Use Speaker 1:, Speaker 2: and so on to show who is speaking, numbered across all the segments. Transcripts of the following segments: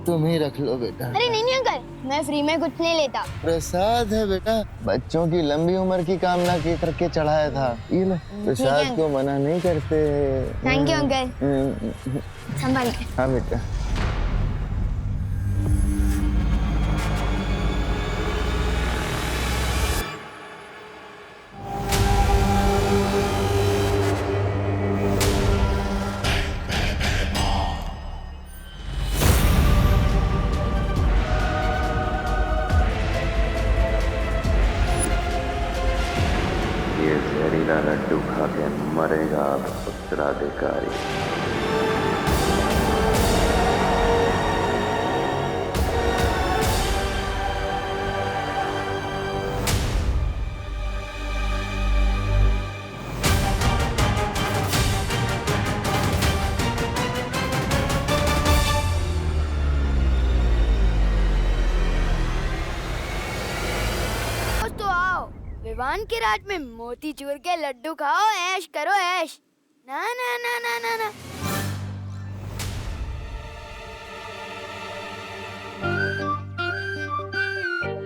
Speaker 1: तुम ही रख लो बेटा।
Speaker 2: अरे नहीं अंकल, मैं फ्री में कुछ नहीं लेता।
Speaker 1: प्रसाद है बेटा, बच्चों की लंबी उम्र की कामना की करके चढ़ाया था। ये लो, प्रसाद को मना नहीं करते।
Speaker 2: Thank you uncle. संभाल के।
Speaker 1: हाँ बेटा।
Speaker 3: जहरीला लड्डू खा के मरेगा उत्तराधिकारी।
Speaker 2: विवान के राज में मोतीचूर के लड्डू खाओ, ऐश करो ऐश। ना ना ना ना ना ना।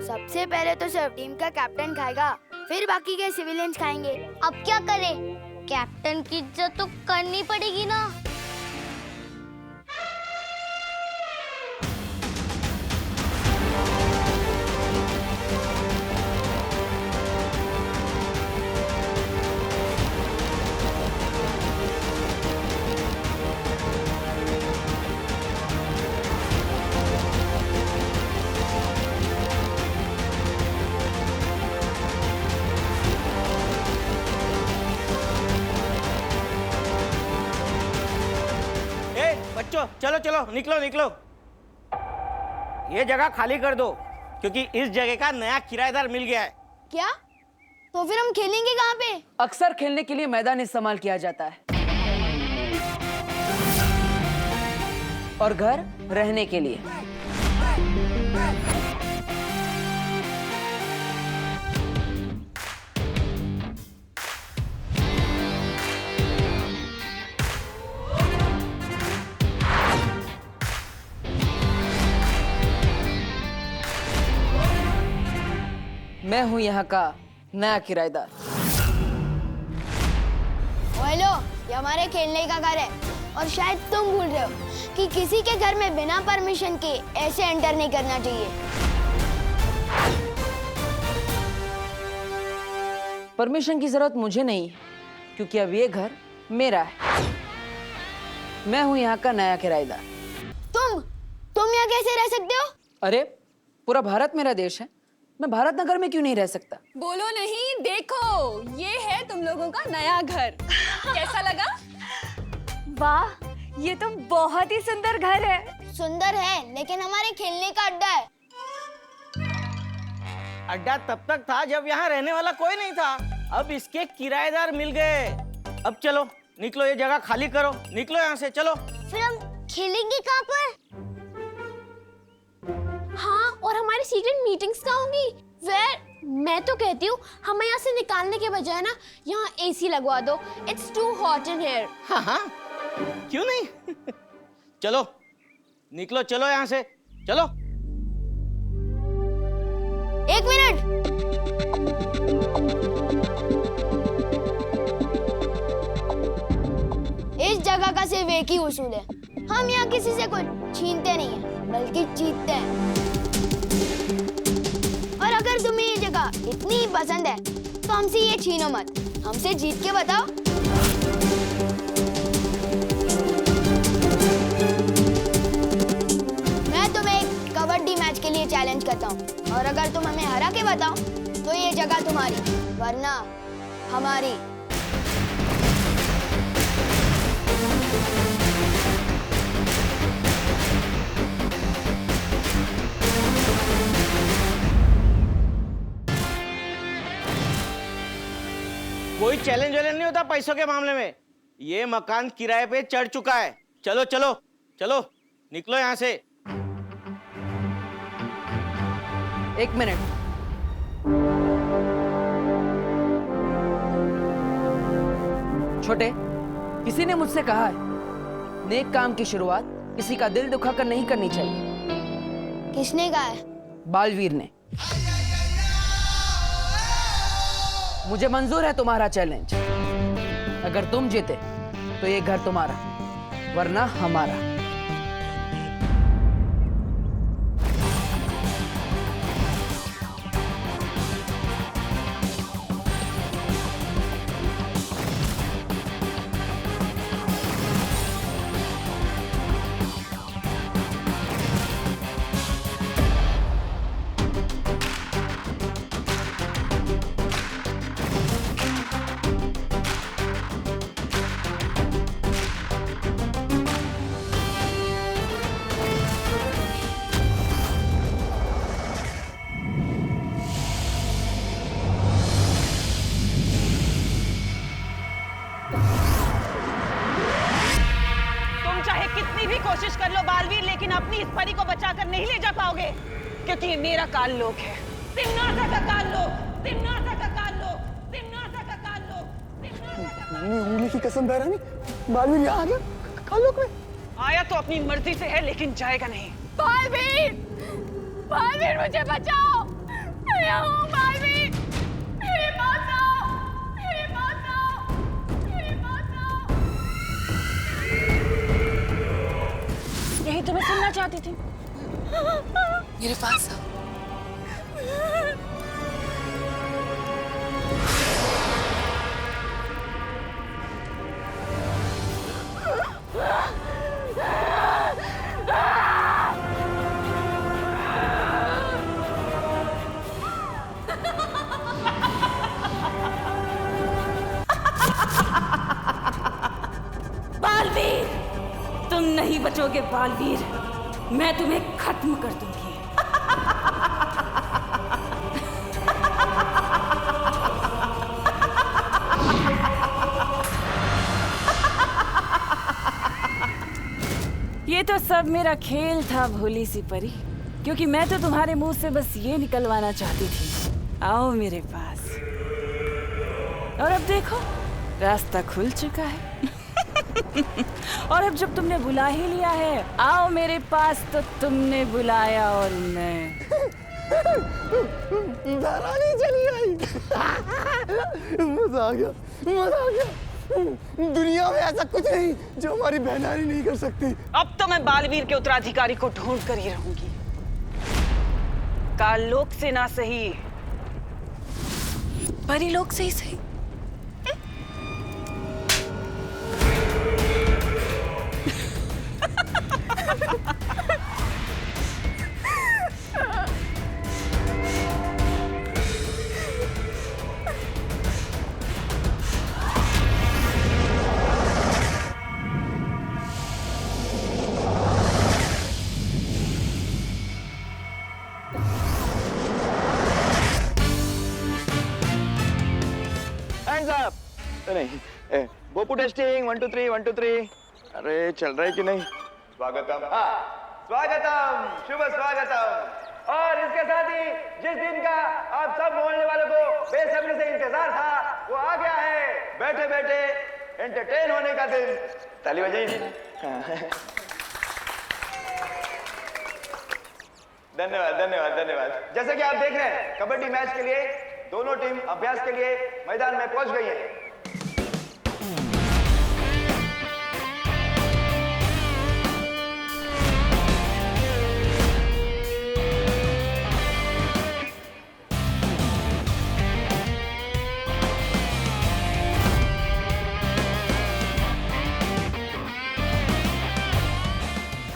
Speaker 2: सबसे पहले तो सिर्फ टीम का कैप्टन खाएगा, फिर बाकी के सिविलियंस खाएंगे।
Speaker 4: अब क्या करें? कैप्टन की इज्जत तो करनी पड़ेगी ना।
Speaker 5: बच्चों चलो चलो निकलो निकलो, ये जगह खाली कर दो क्योंकि इस जगह का नया किराएदार मिल गया है।
Speaker 2: क्या? तो फिर हम खेलेंगे कहाँ पे?
Speaker 6: अक्सर खेलने के लिए मैदान इस्तेमाल किया जाता है और घर रहने के लिए। मैं हूं यहाँ का नया किराएदार।
Speaker 2: हेलो, ये हमारे खेलने का घर है और शायद तुम भूल रहे हो कि किसी के घर में बिना परमिशन के ऐसे एंटर नहीं करना चाहिए।
Speaker 6: परमिशन की जरूरत मुझे नहीं है क्योंकि अब ये घर मेरा है। मैं हूं यहाँ का नया किराएदार।
Speaker 2: तुम यहाँ कैसे रह सकते हो?
Speaker 6: अरे पूरा भारत मेरा देश है, मैं भारत नगर में क्यों नहीं रह सकता?
Speaker 7: बोलो नहीं, देखो ये है तुम लोगों का नया घर। कैसा लगा?
Speaker 4: वाह, ये तो बहुत ही सुंदर घर है।
Speaker 2: सुंदर है लेकिन हमारे खेलने का अड्डा है।
Speaker 5: अड्डा तब तक था जब यहाँ रहने वाला कोई नहीं था, अब इसके किराएदार मिल गए। अब चलो निकलो, ये जगह खाली करो, निकलो यहाँ से, चलो।
Speaker 4: फिर हम खेलेंगे कहाँ पर?
Speaker 7: हाँ, और हमारी सीक्रेट मीटिंग्स कहाँ होंगी? मैं तो कहती हूँ हमें यहाँ से निकालने के बजाय ना यहाँ एसी लगवा दो। It's too hot in here.
Speaker 5: हाँ हाँ, क्यों नहीं। चलो निकलो, चलो यहाँ से, चलो।
Speaker 2: एक मिनट, इस जगह का सिर्फ एक ही उसूल है, हम यहाँ किसी से कुछ छीनते नहीं हैं, बल्कि जीतते हैं। और अगर तुम्हें ये जगह इतनी ही पसंद है तो हमसे ये छीनो मत, हमसे जीत के बताओ। मैं तुम्हें एक कबड्डी मैच के लिए चैलेंज करता हूँ और अगर तुम हमें हरा के बताओ तो ये जगह तुम्हारी, वरना हमारी।
Speaker 5: कोई चैलेंज वैलेंज नहीं होता पैसों के मामले में। ये मकान किराए पे चढ़ चुका है। चलो चलो चलो, निकलो यहाँ से।
Speaker 6: एक मिनट, छोटे, किसी ने मुझसे कहा है नेक काम की शुरुआत किसी का दिल दुखाकर नहीं करनी चाहिए।
Speaker 2: किसने कहा है?
Speaker 6: बालवीर ने। मुझे मंजूर है तुम्हारा चैलेंज। अगर तुम जीते तो ये घर तुम्हारा, वरना हमारा।
Speaker 8: कितनी भी कोशिश कर लो बालवीर, लेकिन अपनी इस परी को बचाकर नहीं ले जा पाओगे, क्योंकि ये मेरा काल लोक है। तिम्नासा का काल लोक, तिम्नासा का काल लोक, तिम्नासा का काल लोक, तिम्नासा का काल लोक।
Speaker 9: उंगली की कसम बहरानी, बालवीर यहाँ आ गया काल लोक में।
Speaker 8: आया तो अपनी मर्जी से है, लेकिन जाएगा नहीं।
Speaker 4: बालवीर, बालवीर मुझे बचाओ। मैं यहाँ हूँ बालवीर, मेरे पास आओ, मेरे पास आओ, मेरे पास आओ।
Speaker 8: यही तो मैं सुनना चाहती थी। मेरे पास आओ। बालवीर, तुम नहीं बचोगे बालवीर, मैं तुम्हें खत्म कर दूंगी। ये तो सब मेरा खेल था भोली सी परी, क्योंकि मैं तो तुम्हारे मुंह से बस ये निकलवाना चाहती थी, आओ मेरे पास। और अब देखो, रास्ता खुल चुका है। और अब जब तुमने बुला ही लिया है, आओ मेरे पास, तो तुमने बुलाया और मैं
Speaker 9: बहरानी चली आई। मजा आ गया, मजा आ गया। दुनिया में ऐसा कुछ नहीं जो हमारी बहनानी नहीं कर सकती।
Speaker 8: अब तो मैं बालवीर के उत्तराधिकारी को ढूंढ कर ही रहूंगी। काल लोक से ना सही, परी लोक से ही सही।
Speaker 1: नहीं, बोपू टेस्टिंग 1 2 3 1 2 3। अरे चल रहा है कि नहीं? स्वागतम, हाँ स्वागतम, शुभ स्वागतम। और इसके साथ ही जिस दिन का आप सब मोहल्ले वालों को बेसब्री से इंतजार था, वो आ गया है। बैठे बैठे एंटरटेन होने का दिन। ताली बजाइए। धन्यवाद धन्यवाद धन्यवाद। जैसे कि आप देख रहे हैं, कबड्डी मैच के लिए दोनों टीम अभ्यास के लिए मैदान में पहुंच गई है।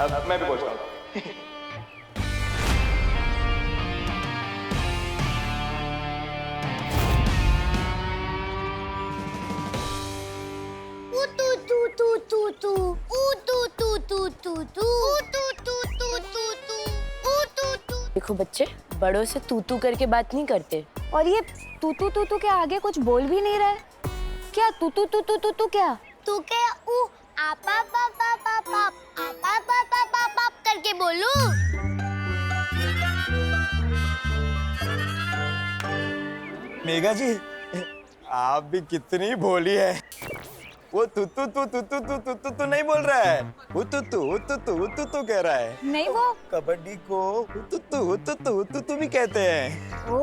Speaker 1: अब मैं भी पहुंचता हूँ।
Speaker 7: देखो बच्चे, बड़ों से तू तू करके बात नहीं करते।
Speaker 4: और ये तू तू के आगे कुछ बोल भी नहीं रहे। क्या तू क्या?
Speaker 2: तू क्या आप करके बोलू?
Speaker 9: मेघा जी, आप भी कितनी भोली है।
Speaker 1: वो तू नहीं बोल रहा है, तू कह रहा है।
Speaker 7: नहीं वो
Speaker 1: कबड्डी को तू भी कहते हैं।
Speaker 7: ओ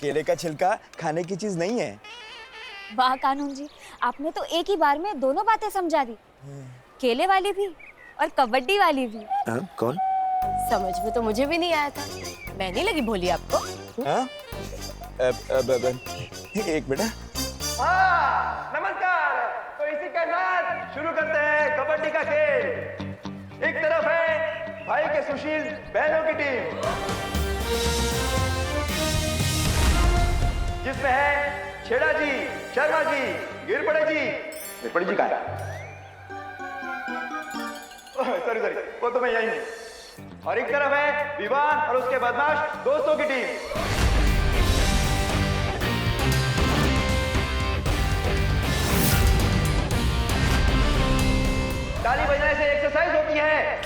Speaker 1: केले का छिलका खाने की चीज नहीं है।
Speaker 7: वाह कानून जी, आपने तो एक ही बार में दोनों बातें समझा दी, केले वाली भी और कबड्डी वाली भी।
Speaker 1: कौन?
Speaker 7: समझ में तो मुझे भी नहीं आया था। मैं नहीं लगी भोली आपको?
Speaker 1: एक मिनट। नमस्कार। तो इसी के साथ शुरू करते हैं कबड्डी का खेल। एक तरफ है भाई के सुशील बहनों की टीम, जिसमें है छेड़ा जी, शर्मा जी, गिरपड़े जी कहाँ है? सॉरी वो तो मैं यही हूँ। और एक तरफ है विवान और उसके बदमाश दोस्तों की टीम। ताली बजाने से एक्सरसाइज होती है।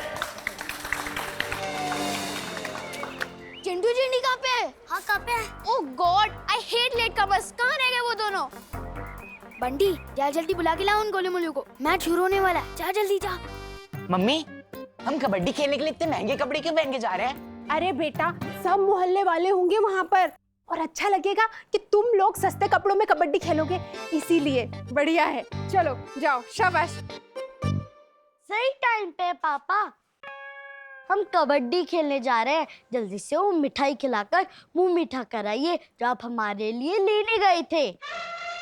Speaker 2: चिंटू चिंडी कहाँ पे है? हाँ कहाँ पे है?
Speaker 7: Oh god, I hate late comers. कहाँ रह गए वो दोनों?
Speaker 2: बंटी जा जल्दी बुला के लाओ उन गोले मोले को, मैच शुरू होने वाला है। जा जल्दी जा।
Speaker 10: मम्मी, हम कबड्डी खेलने के लिए इतने महंगे कपड़े क्यों पहन के जा रहे हैं?
Speaker 4: अरे बेटा, सब मोहल्ले वाले होंगे वहाँ पर और अच्छा लगेगा कि तुम लोग सस्ते कपड़ों में कबड्डी खेलोगे, इसीलिए बढ़िया है। चलो जाओ, शाबाश।
Speaker 2: सही टाइम पे पापा, हम कबड्डी खेलने जा रहे हैं। जल्दी से वो मिठाई खिलाकर मुंह मीठा कराइए जो आप हमारे लिए लेने गए थे।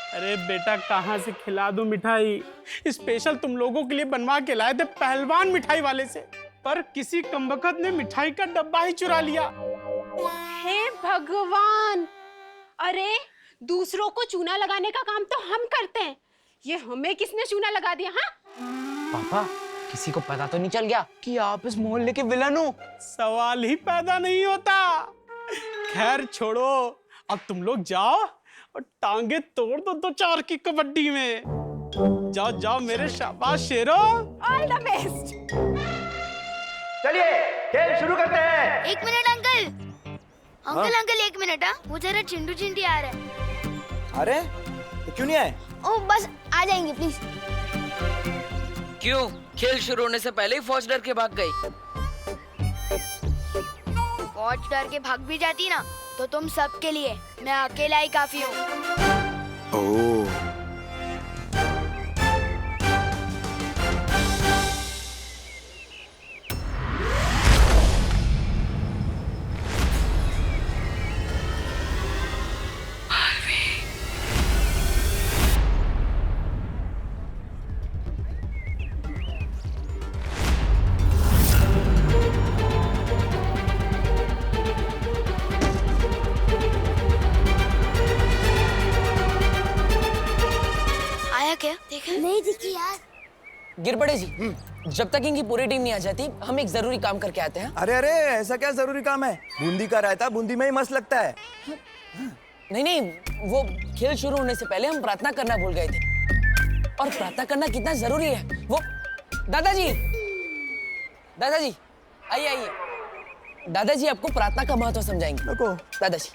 Speaker 11: अरे बेटा, कहाँ से खिला दूं मिठाई? स्पेशल तुम लोगों के लिए बनवा के लाए थे पहलवान मिठाई वाले से, पर किसी कमबख्त ने मिठाई का डब्बा ही चुरा लिया।
Speaker 4: हे भगवान, अरे दूसरों को चूना लगाने का काम तो हम करते हैं, ये हमें किसने चूना लगा दिया? हाँ
Speaker 10: पापा, किसी को पता तो नहीं चल गया कि आप इस मोहल्ले के विलन हो?
Speaker 11: सवाल ही पैदा नहीं होता। खैर छोड़ो, अब तुम लोग जाओ और टांगे तोड़ दो 2-4 की कबड्डी में। जाओ जाओ मेरे शाबाश शेरो।
Speaker 4: All the best.
Speaker 1: चलिए खेल शुरू करते हैं।
Speaker 2: एक मिनट अंकल, एक मिनट। वो जरा चिंटू चिंटी आ रहे हैं।
Speaker 1: अरे तो क्यों नहीं आए?
Speaker 2: ओ बस आ जाएंगे प्लीज।
Speaker 6: क्यों? खेल शुरू होने से पहले ही फौज डर के भाग गई।
Speaker 2: फौज डर के भाग भी जाती ना तो तुम सबके लिए मैं अकेला ही काफी हूँ।
Speaker 1: ओह,
Speaker 2: नहीं दिखी यार।
Speaker 6: गिरपड़े जी, जब तक इनकी पूरी टीम नहीं आ जाती, हम एक जरूरी काम करके आते हैं।
Speaker 1: अरे अरे, ऐसा क्या जरूरी काम है? बूंदी का रायता बूंदी में ही मस्त लगता है।
Speaker 6: नहीं, वो खेल शुरू होने से पहले हम प्रार्थना करना भूल गए थे, और प्रार्थना करना कितना जरूरी है वो। दादाजी आइए। दादाजी आपको प्रार्थना का महत्व समझाएंगे। दादाजी।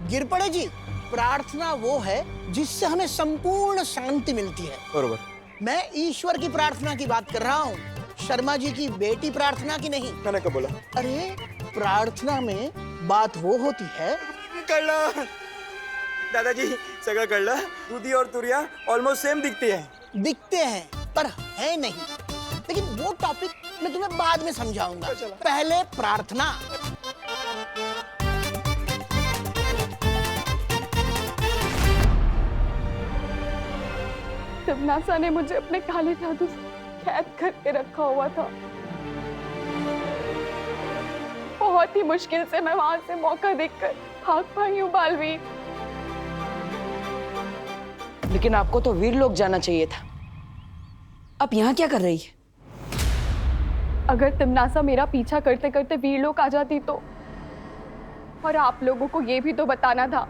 Speaker 12: गिरपड़े जी, प्रार्थना वो है जिससे हमें संपूर्ण शांति मिलती है।
Speaker 1: बरोबर।
Speaker 12: मैं ईश्वर की प्रार्थना की बात कर रहा हूँ, शर्मा जी की बेटी प्रार्थना की नहीं।
Speaker 1: मैंने कब बोला?
Speaker 12: अरे प्रार्थना में बात वो होती है।
Speaker 1: कळलं दादाजी, सगळं कळलं। दूधी और तुरिया ऑलमोस्ट सेम दिखती है
Speaker 12: पर है नहीं। लेकिन वो टॉपिक मैं तुम्हें बाद में समझाऊंगा, पहले प्रार्थना।
Speaker 4: तिमनासा ने मुझे अपने काले जादू से कैद करके रखा हुआ था। बहुत ही मुश्किल से मैं वहां से मौका देखकर भाग पाई हूँ बालवीर।
Speaker 6: लेकिन आपको तो वीर लोग जाना चाहिए था। आप यहाँ क्या कर रही है?
Speaker 4: अगर तिमनासा मेरा पीछा करते करते वीर लोग आ जाती तो, और आप लोगों को ये भी तो बताना था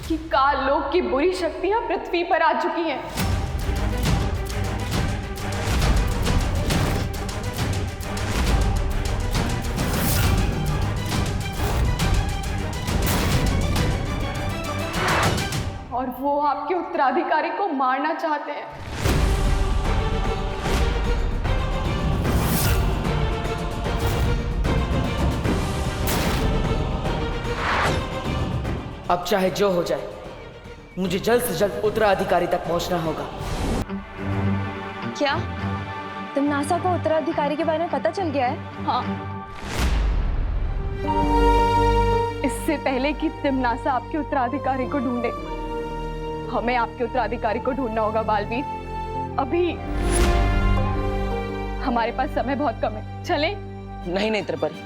Speaker 4: कि काल लोक की बुरी शक्तियां पृथ्वी पर आ चुकी हैं। और वो आपके उत्तराधिकारी को मारना चाहते हैं।
Speaker 6: अब चाहे जो हो जाए, मुझे जल्द से जल्द उत्तराधिकारी तक पहुंचना होगा।
Speaker 4: क्या तिमनासा को उत्तराधिकारी के बारे में पता चल गया है? हाँ। इससे पहले कि तिमनासा आपके उत्तराधिकारी को ढूंढे, हमें आपके उत्तराधिकारी को ढूंढना होगा बालवीर। अभी हमारे पास समय बहुत कम है, चलें?
Speaker 6: नहीं नेत्रपरी,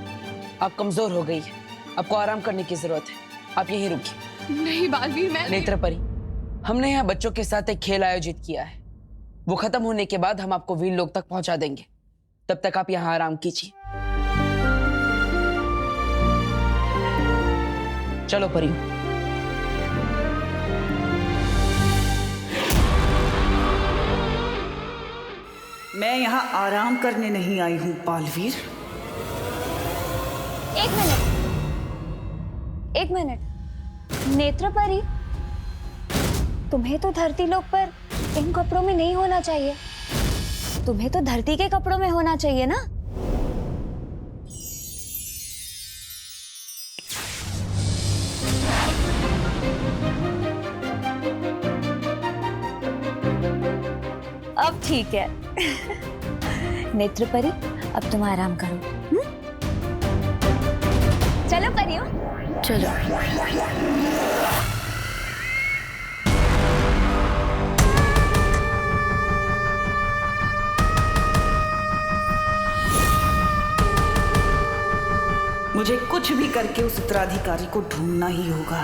Speaker 6: आप कमजोर हो गई है, आपको आराम करने की जरूरत है, आप यहीं रुकिए।
Speaker 4: नहीं बालवीर, मैं
Speaker 6: नेत्रपरी, हमने यहाँ बच्चों के साथ एक खेल आयोजित किया है, वो खत्म होने के बाद हम आपको वीर लोक तक पहुंचा देंगे। तब तक आप यहाँ आराम कीजिए। चलो परी।
Speaker 8: मैं यहाँ आराम करने नहीं आई हूँ बालवीर।
Speaker 7: एक मिनट नेत्रपरी, तुम्हें तो धरती लोक पर इन कपड़ों में नहीं होना चाहिए, तुम्हें तो धरती के कपड़ों में होना चाहिए ना। अब ठीक है। नेत्रपरी, अब तुम आराम करो। चलो परियो, चलो।
Speaker 8: मुझे कुछ भी करके उस उत्तराधिकारी को ढूंढना ही होगा।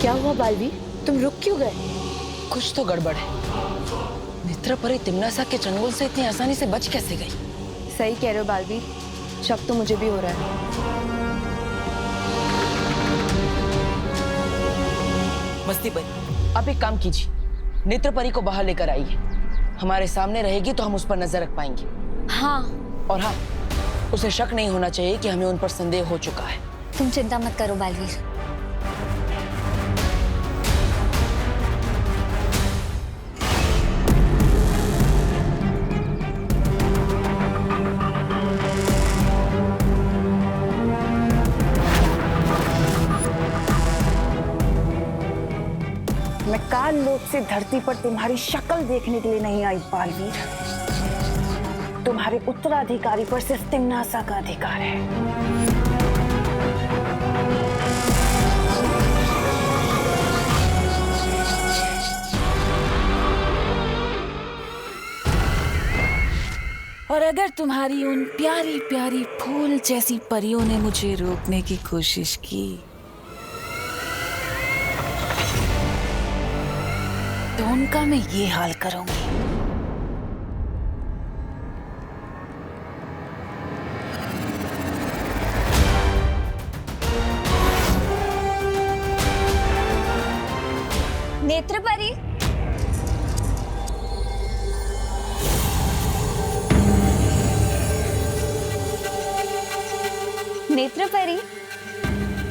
Speaker 7: क्या हुआ बालवीर, तुम रुक क्यों गए?
Speaker 6: कुछ तो गड़बड़ है। नेत्रपरी तिमनासा के चंगुल से इतनी आसानी से बच कैसे गई?
Speaker 7: सही कह रहे हो बालवीर, शक तो मुझे भी हो रहा है।
Speaker 6: मस्ती परी, आप एक काम कीजिए, नेत्रपरी को बाहर लेकर आइए। हमारे सामने रहेगी तो हम उस पर नजर रख पाएंगे।
Speaker 7: हाँ।
Speaker 6: और हाँ, उसे शक नहीं होना चाहिए कि हमें उन पर संदेह हो चुका है।
Speaker 7: तुम चिंता मत करो बालवीर।
Speaker 8: मैं काल लोक से धरती पर तुम्हारी शक्ल देखने के लिए नहीं आई बालवीर। तुम्हारे उत्तराधिकारी पर सिर्फ तिमनासा का अधिकार है। और अगर तुम्हारी उन प्यारी प्यारी फूल जैसी परियों ने मुझे रोकने की कोशिश की तो उनका मैं ये हाल करूंगी।
Speaker 7: नेत्रपरी, नेत्रपरी,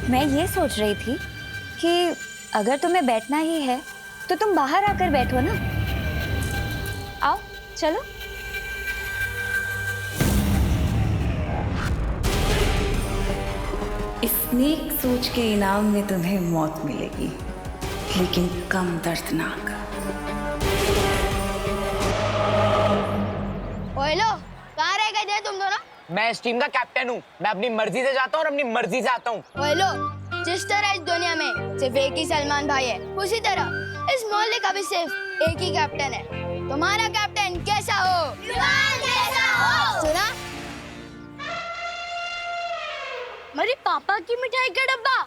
Speaker 7: मैं ये सोच रही थी कि अगर तुम्हें बैठना ही है तो तुम बाहर आकर बैठो ना। आओ, चलो।
Speaker 8: इस नेक सोच के इनाम में तुम्हें मौत मिलेगी, लेकिन कम दर्दनाक।
Speaker 2: ओएलो, कहाँ रह गए थे तुम दोनों?
Speaker 10: मैं इस टीम का कैप्टन हूँ, मैं अपनी मर्जी से जाता हूँ और अपनी मर्जी से आता हूँ।
Speaker 2: ओएलो, जिस तरह इस दुनिया में सिर्फ एक ही सलमान भाई है, उसी तरह इस मोहल्ले का भी सिर्फ एक ही कैप्टन है। तुम्हारा कैप्टन कैसा हो? जैसा हो। सुना? मेरे पापा की मिठाई का डब्बा।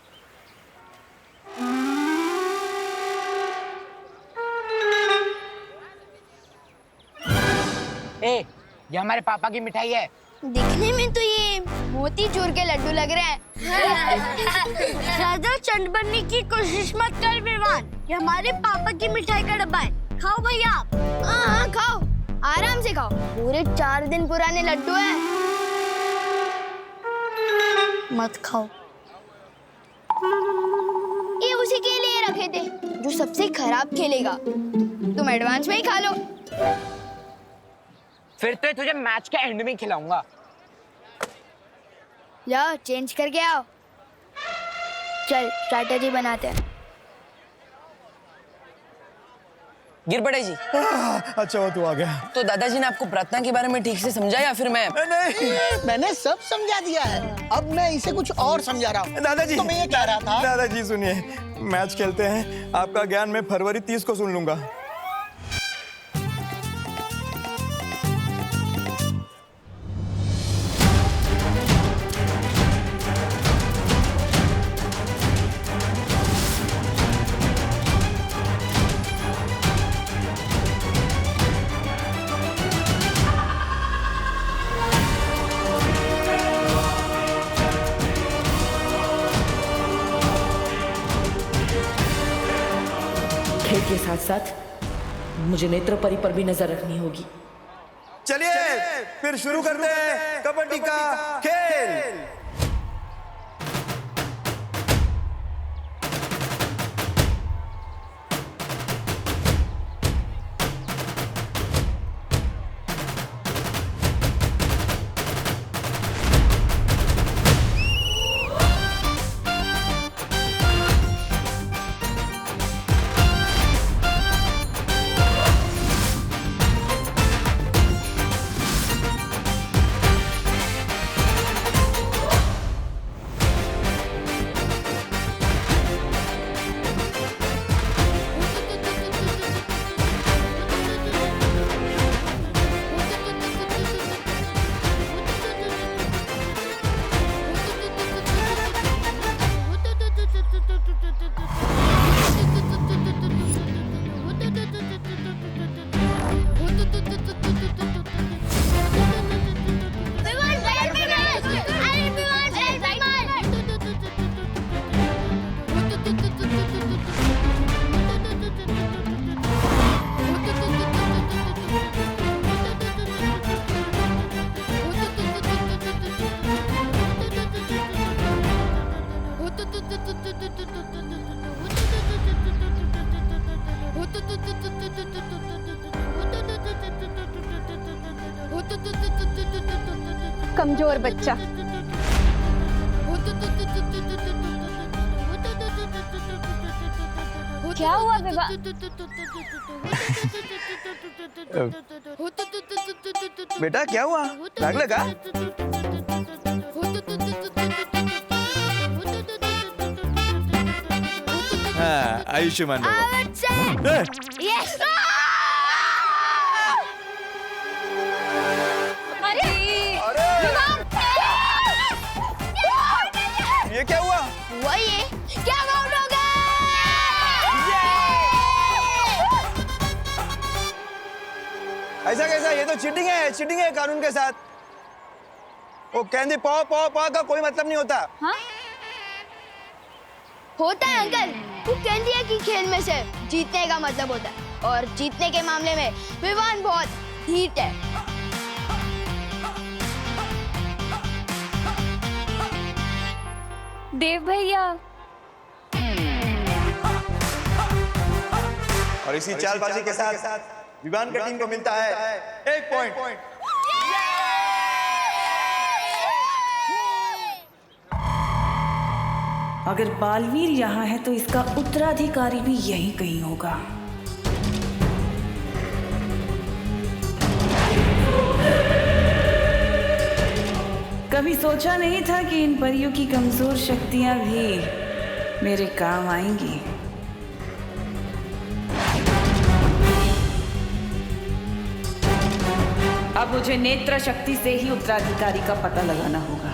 Speaker 10: ए, ये हमारे पापा की मिठाई है।
Speaker 2: दिखने में तो ये मोतीचूर के लड्डू लग रहे हैं। ज्यादा चंड बनने की कोशिश मत कर विवान, ये हमारे पापा की मिठाई का डब्बा है। खाओ भैया। हाँ, खाओ, आराम से खाओ, पूरे 4 दिन पुराने लड्डू हैं। मत खाओ, ये उसी के लिए रखे थे जो सबसे खराब खेलेगा। तुम एडवांस में ही खा लो।
Speaker 10: फिर तो तुझे मैच के एंड में खिलाऊंगा।
Speaker 2: जाओ चेंज करके आओ। चल स्ट्रैटेजी बनाते हैं।
Speaker 6: गिर पड़े जी।
Speaker 9: अच्छा वो तू आ गया।
Speaker 6: तो दादाजी ने आपको प्रार्थना के बारे में ठीक से समझा या फिर मैं?
Speaker 12: नहीं, मैंने सब समझा दिया है। अब मैं इसे कुछ और समझा रहा हूँ।
Speaker 1: दादाजी
Speaker 12: तो मैं ये कह रहा था।
Speaker 1: दादाजी सुनिए, मैच खेलते हैं, आपका ज्ञान मैं फरवरी 30 को सुन लूंगा।
Speaker 8: खेल के साथ साथ मुझे नेत्र परी पर भी नजर रखनी होगी।
Speaker 1: चलिए फिर शुरू करते हैं कबड्डी का खेल।
Speaker 4: कमजोर बच्चा।
Speaker 7: क्या हुआ विवाह?
Speaker 1: बेटा क्या हुआ, लागलं का? हाँ, आयुष्मान
Speaker 2: यस।
Speaker 1: ये क्या हुआ?
Speaker 2: वही क्या आउट हो गए?
Speaker 1: ऐसा कैसा? ये तो चीटिंग है कानून के साथ। वो कहते पौ पौ पौ का कोई मतलब नहीं होता।
Speaker 2: हाँ? होता है अंकल। वो कहती है कि खेल में से जीतने का मतलब होता है, और जीतने के मामले में विवान बहुत हीट है।
Speaker 7: देव भैया।
Speaker 1: और इसी चालबाजी के साथ विवान का टीम को मिलता है 1 पॉइंट।
Speaker 8: अगर बालवीर यहाँ है तो इसका उत्तराधिकारी भी यहीं कहीं होगा। कभी सोचा नहीं था कि इन परियों की कमजोर शक्तियां भी मेरे काम आएंगी। अब मुझे नेत्र शक्ति से ही उत्तराधिकारी का पता लगाना होगा।